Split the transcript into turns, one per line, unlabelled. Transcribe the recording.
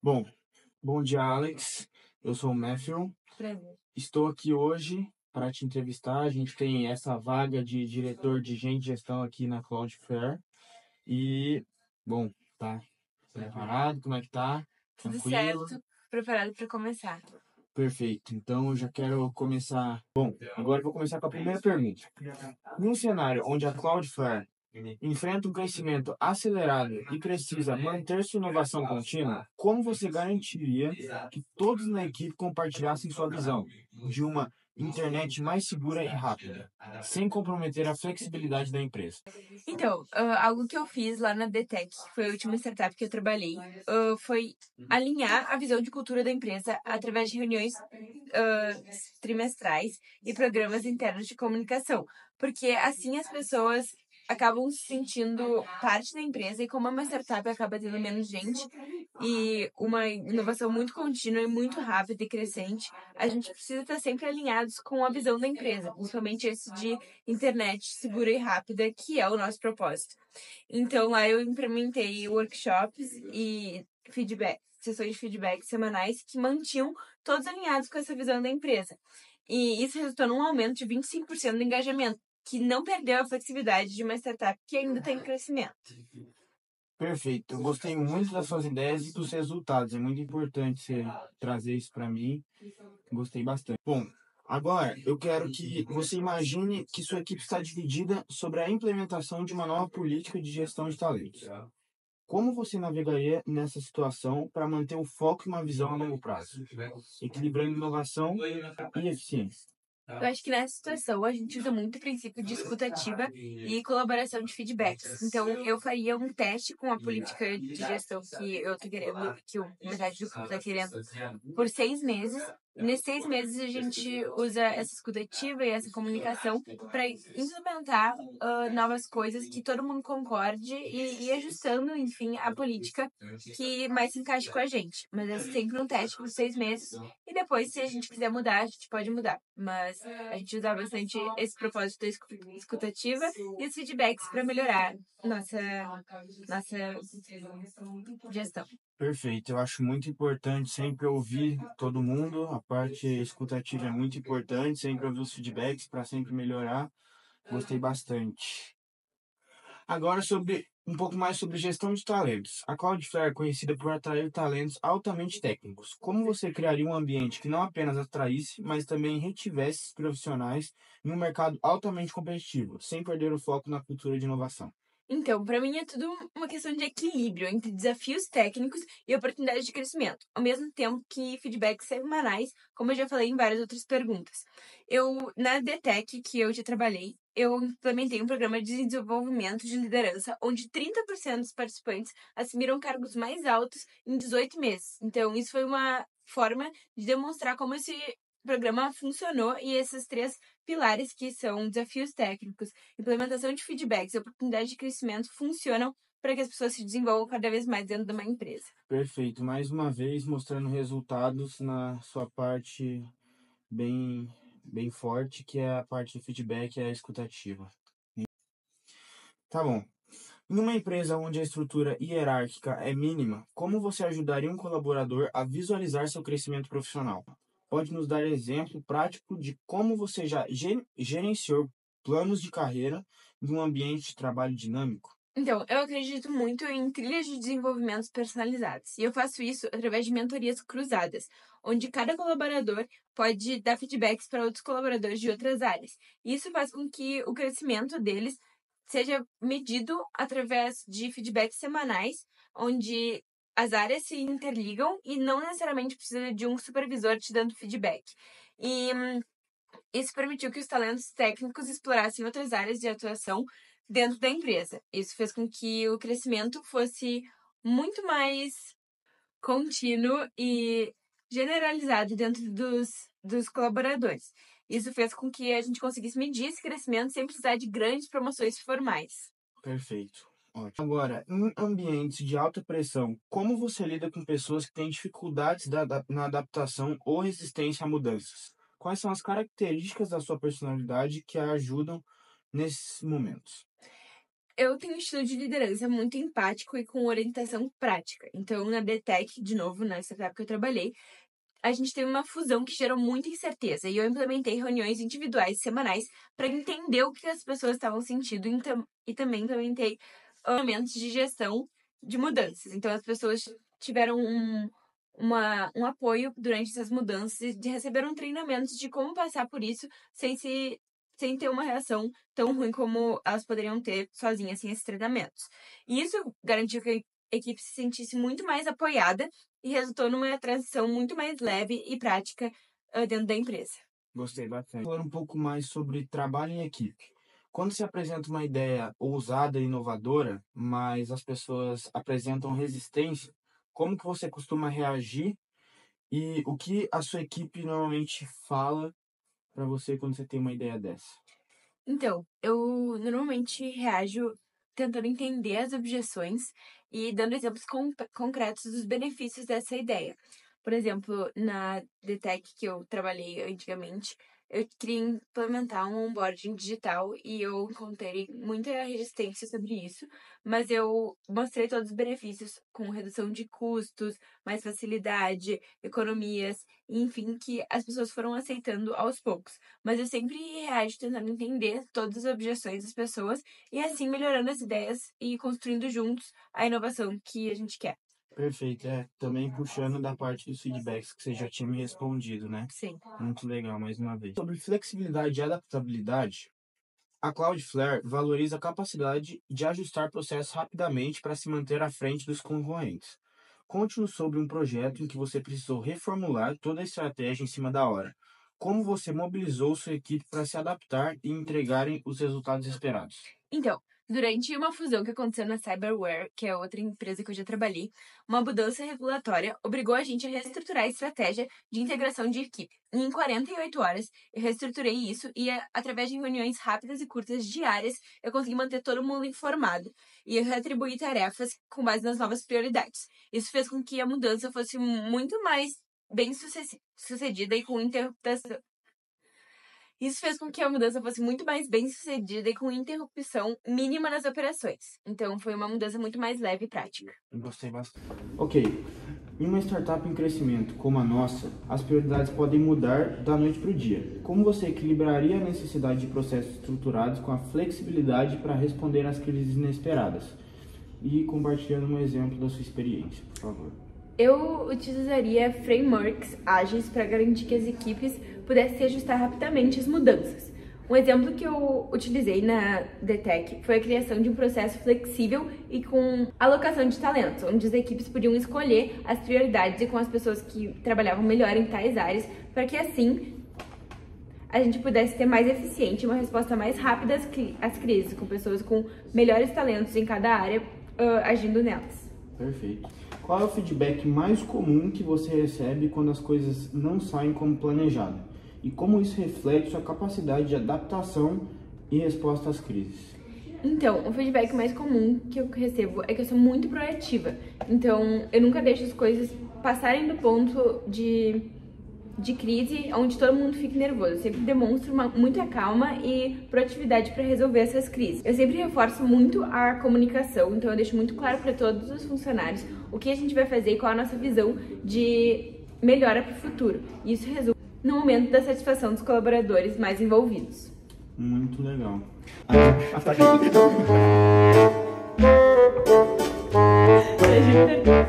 Bom, bom dia, Alex. Eu sou o Matthew.
Prazer.
Estou aqui hoje para te entrevistar. A gente tem essa vaga de diretor de gente de gestão aqui na Cloudflare. E, bom, tá preparado? Como é que tá?
Tudo
Tranquilo?
certo, preparado para começar.
Perfeito. Então, eu já quero começar. Bom, agora eu vou começar com a primeira pergunta. Num cenário onde a Cloudflare enfrenta um crescimento acelerado e precisa manter sua inovação contínua, como você garantiria que todos na equipe compartilhassem sua visão de uma internet mais segura e rápida, sem comprometer a flexibilidade da empresa?
Então, algo que eu fiz lá na DTEC, que foi a última startup que eu trabalhei, foi alinhar a visão de cultura da empresa através de reuniões trimestrais e programas internos de comunicação, porque assim as pessoas acabam se sentindo parte da empresa e como é uma startup acaba tendo menos gente e uma inovação muito contínua e muito rápida e crescente, a gente precisa estar sempre alinhados com a visão da empresa, principalmente esse de internet segura e rápida, que é o nosso propósito. Então lá eu implementei workshops e feedback, sessões de feedback semanais que mantinham todos alinhados com essa visão da empresa. E isso resultou num aumento de 25% do engajamento, que não perdeu a flexibilidade de uma startup que ainda está em crescimento.
Perfeito. Eu gostei muito das suas ideias e dos resultados. É muito importante você trazer isso para mim. Gostei bastante. Bom, agora eu quero que você imagine que sua equipe está dividida sobre a implementação de uma nova política de gestão de talentos. Como você navegaria nessa situação para manter o foco e uma visão a longo prazo, equilibrando inovação e eficiência?
Eu acho que nessa situação a gente usa muito o princípio de escuta ativa e colaboração de feedbacks. Então, eu faria um teste com a política de gestão que eu tô querendo, que o metade do grupo tá querendo, por 6 meses. Nesses 6 meses, a gente usa essa escuta ativa e essa comunicação para implementar novas coisas que todo mundo concorde e ajustando, enfim, a política que mais se encaixe com a gente. Mas é sempre um teste por 6 meses e depois, se a gente quiser mudar, a gente pode mudar. Mas a gente usa bastante esse propósito da escutativa e os feedbacks para melhorar nossa gestão.
Perfeito, eu acho muito importante sempre ouvir todo mundo, a parte escutativa é muito importante, sempre ouvir os feedbacks para sempre melhorar. Gostei bastante. Agora sobre um pouco mais sobre gestão de talentos. A Cloudflare é conhecida por atrair talentos altamente técnicos. Como você criaria um ambiente que não apenas atraísse, mas também retivesse esses profissionais em um mercado altamente competitivo, sem perder o foco na cultura de inovação?
Então, para mim é tudo uma questão de equilíbrio entre desafios técnicos e oportunidades de crescimento, ao mesmo tempo que feedbacks semanais, como eu já falei em várias outras perguntas. Na DTEC, que eu já trabalhei, eu implementei um programa de desenvolvimento de liderança, onde 30% dos participantes assumiram cargos mais altos em 18 meses. Então, isso foi uma forma de demonstrar como esse programa funcionou e esses três pilares, que são desafios técnicos, implementação de feedbacks e oportunidade de crescimento, funcionam para que as pessoas se desenvolvam cada vez mais dentro de uma empresa.
Perfeito. Mais uma vez mostrando resultados na sua parte bem, bem forte, que é a parte do feedback e a escutativa. Tá bom. Numa empresa onde a estrutura hierárquica é mínima, como você ajudaria um colaborador a visualizar seu crescimento profissional? Pode nos dar exemplo prático de como você já gerenciou planos de carreira em um ambiente de trabalho dinâmico?
Então, eu acredito muito em trilhas de desenvolvimento personalizadas. E eu faço isso através de mentorias cruzadas, onde cada colaborador pode dar feedbacks para outros colaboradores de outras áreas. Isso faz com que o crescimento deles seja medido através de feedbacks semanais, onde as áreas se interligam e não necessariamente precisa de um supervisor te dando feedback. E isso permitiu que os talentos técnicos explorassem outras áreas de atuação dentro da empresa. Isso fez com que o crescimento fosse muito mais contínuo e generalizado dentro dos colaboradores. Isso fez com que a gente conseguisse medir esse crescimento sem precisar de grandes promoções formais.
Perfeito. Ótimo. Agora, em ambientes de alta pressão, como você lida com pessoas que têm dificuldades na adaptação ou resistência a mudanças? Quais são as características da sua personalidade que a ajudam nesses momentos?
eu tenho um estilo de liderança muito empático e com orientação prática. Então, na DTEC, de novo, na startup que eu trabalhei, a gente teve uma fusão que gerou muita incerteza. E eu implementei reuniões individuais semanais para entender o que as pessoas estavam sentindo e também implementei momentos de gestão de mudanças. Então, as pessoas tiveram um apoio durante essas mudanças e receberam treinamentos de como passar por isso sem ter uma reação tão ruim como elas poderiam ter sozinhas sem esses treinamentos. E isso garantiu que a equipe se sentisse muito mais apoiada e resultou numa transição muito mais leve e prática dentro da empresa.
Gostei bastante. Falar um pouco mais sobre trabalho em equipe. Quando se apresenta uma ideia ousada e inovadora, mas as pessoas apresentam resistência, como que você costuma reagir e o que a sua equipe normalmente fala para você quando você tem uma ideia dessa?
Então, eu normalmente reajo tentando entender as objeções e dando exemplos concretos dos benefícios dessa ideia. Por exemplo, na DTEC que eu trabalhei antigamente, eu queria implementar um onboarding digital e eu encontrei muita resistência sobre isso, mas eu mostrei todos os benefícios com redução de custos, mais facilidade, economias, enfim, que as pessoas foram aceitando aos poucos. Mas eu sempre reajo tentando entender todas as objeções das pessoas e assim melhorando as ideias e construindo juntos a inovação que a gente quer.
Perfeito, também puxando da parte dos feedbacks que você já tinha me respondido, né?
Sim.
Muito legal, mais uma vez. Sobre flexibilidade e adaptabilidade, a Cloudflare valoriza a capacidade de ajustar processos rapidamente para se manter à frente dos concorrentes. Conte-nos sobre um projeto em que você precisou reformular toda a estratégia em cima da hora. Como você mobilizou sua equipe para se adaptar e entregarem os resultados esperados?
Então, durante uma fusão que aconteceu na Cyberware, que é outra empresa que eu já trabalhei, uma mudança regulatória obrigou a gente a reestruturar a estratégia de integração de equipe. E em 48 horas, eu reestruturei isso e, através de reuniões rápidas e curtas diárias, eu consegui manter todo mundo informado e eu retribuí tarefas com base nas novas prioridades. Isso fez com que a mudança fosse muito mais bem sucedida e com interrupção. Isso fez com que a mudança fosse muito mais bem sucedida e com interrupção mínima nas operações. Então, foi uma mudança muito mais leve e prática.
Eu gostei bastante. Ok, em uma startup em crescimento como a nossa, as prioridades podem mudar da noite para o dia. Como você equilibraria a necessidade de processos estruturados com a flexibilidade para responder às crises inesperadas? E compartilhando um exemplo da sua experiência, por favor.
Eu utilizaria frameworks ágeis para garantir que as equipes pudessem se ajustar rapidamente às mudanças. Um exemplo que eu utilizei na DTEC foi a criação de um processo flexível e com alocação de talentos, onde as equipes podiam escolher as prioridades e com as pessoas que trabalhavam melhor em tais áreas, para que assim a gente pudesse ter mais eficiente uma resposta mais rápida às crises, com pessoas com melhores talentos em cada área agindo nelas.
Perfeito. Qual é o feedback mais comum que você recebe quando as coisas não saem como planejado? E como isso reflete sua capacidade de adaptação e resposta às crises?
Então, o feedback mais comum que eu recebo é que eu sou muito proativa. Então, eu nunca deixo as coisas passarem do ponto de crise onde todo mundo fique nervoso. Eu sempre demonstro muita calma e proatividade para resolver essas crises. Eu sempre reforço muito a comunicação, então eu deixo muito claro para todos os funcionários o que a gente vai fazer e qual a nossa visão de melhora para o futuro. E isso resulta no aumento da satisfação dos colaboradores mais envolvidos.
Muito legal.
A gente